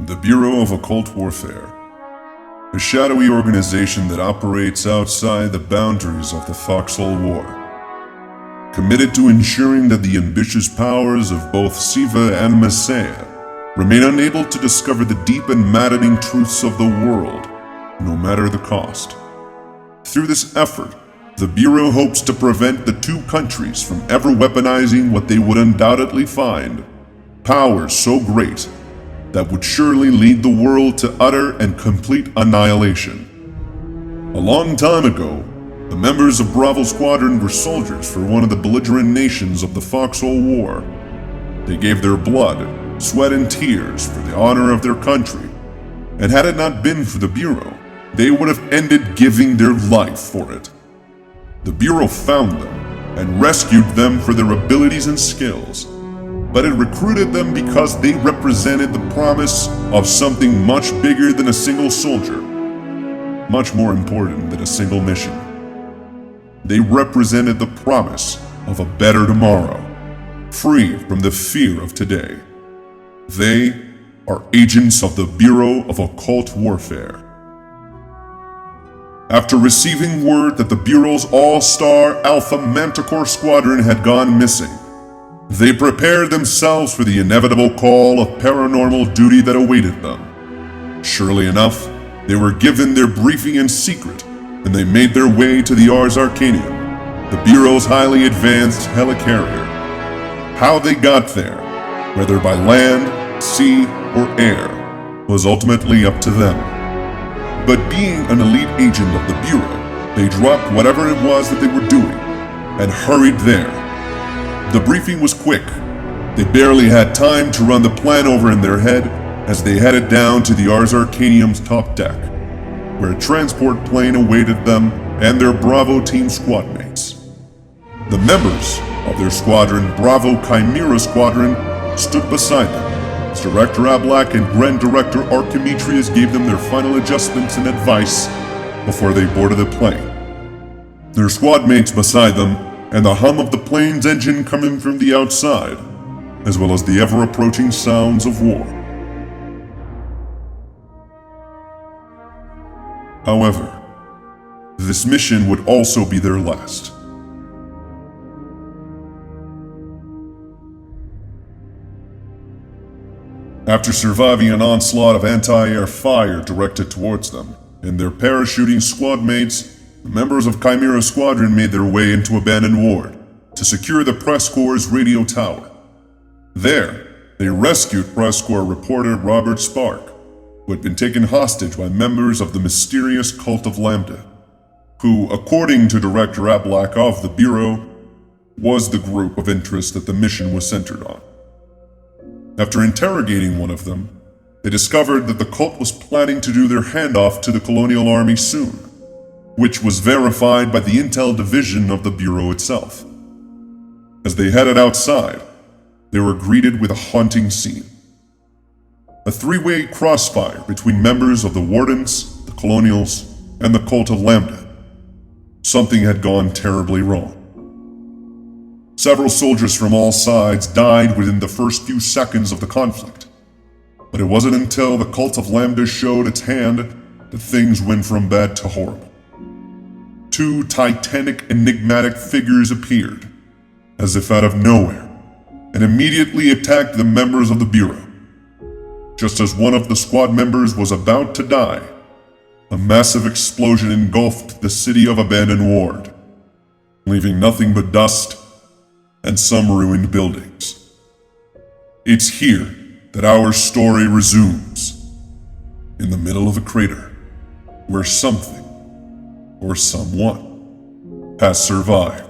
the Bureau of Occult Warfare, a shadowy organization that operates outside the boundaries of the Foxhole War, committed to ensuring that the ambitious powers of both Siva and Messiah remain unable to discover the deep and maddening truths of the world, no matter the cost. Through this effort, the Bureau hopes to prevent the two countries from ever weaponizing what they would undoubtedly find powers so great that would surely lead the world to utter and complete annihilation. A long time ago, the members of Bravo Squadron were soldiers for one of the belligerent nations of the Foxhole War. They gave their blood, sweat, and tears for the honor of their country, and had it not been for the Bureau, they would have ended giving their life for it. The Bureau found them and rescued them for their abilities and skills, but it recruited them because they represented the promise of something much bigger than a single soldier, much more important than a single mission. They represented the promise of a better tomorrow, free from the fear of today. They are agents of the Bureau of Occult Warfare. After receiving word that the Bureau's all-star Alpha Manticore Squadron had gone missing, they prepared themselves for the inevitable call of paranormal duty that awaited them. Surely enough, they were given their briefing in secret, and they made their way to the Ars Arcanium, the Bureau's highly advanced helicarrier. How they got there, whether by land, sea, or air, was ultimately up to them. But being an elite agent of the Bureau, they dropped whatever it was that they were doing and hurried there. The briefing was quick. They barely had time to run the plan over in their head as they headed down to the Ars Arcanium's top deck, where a transport plane awaited them and their Bravo team squadmates. The members of their squadron, Bravo Chimera Squadron, stood beside them as Director Ablak and Grand Director Archimetrius gave them their final adjustments and advice before they boarded the plane. Their squadmates beside them, and the hum of the plane's engine coming from the outside, as well as the ever-approaching sounds of war. However, this mission would also be their last. After surviving an onslaught of anti-air fire directed towards them and their parachuting squadmates, the members of Chimera Squadron made their way into Abandoned Ward to secure the Press Corps' radio tower. There, they rescued Press Corps reporter Robert Spark, who had been taken hostage by members of the mysterious Cult of Lambda, who, according to Director Ablak of the Bureau, was the group of interest that the mission was centered on. After interrogating one of them, they discovered that the cult was planning to do their handoff to the Colonial Army soon, which was verified by the Intel Division of the Bureau itself. As they headed outside, they were greeted with a haunting scene. A three-way crossfire between members of the Wardens, the Colonials, and the Cult of Lambda. Something had gone terribly wrong. Several soldiers from all sides died within the first few seconds of the conflict, but it wasn't until the Cult of Lambda showed its hand that things went from bad to horrible. Two titanic, enigmatic figures appeared, as if out of nowhere, and immediately attacked the members of the Bureau. Just as one of the squad members was about to die, a massive explosion engulfed the city of Abandoned Ward, leaving nothing but dust and some ruined buildings. It's here that our story resumes, in the middle of a crater, where something or someone has survived.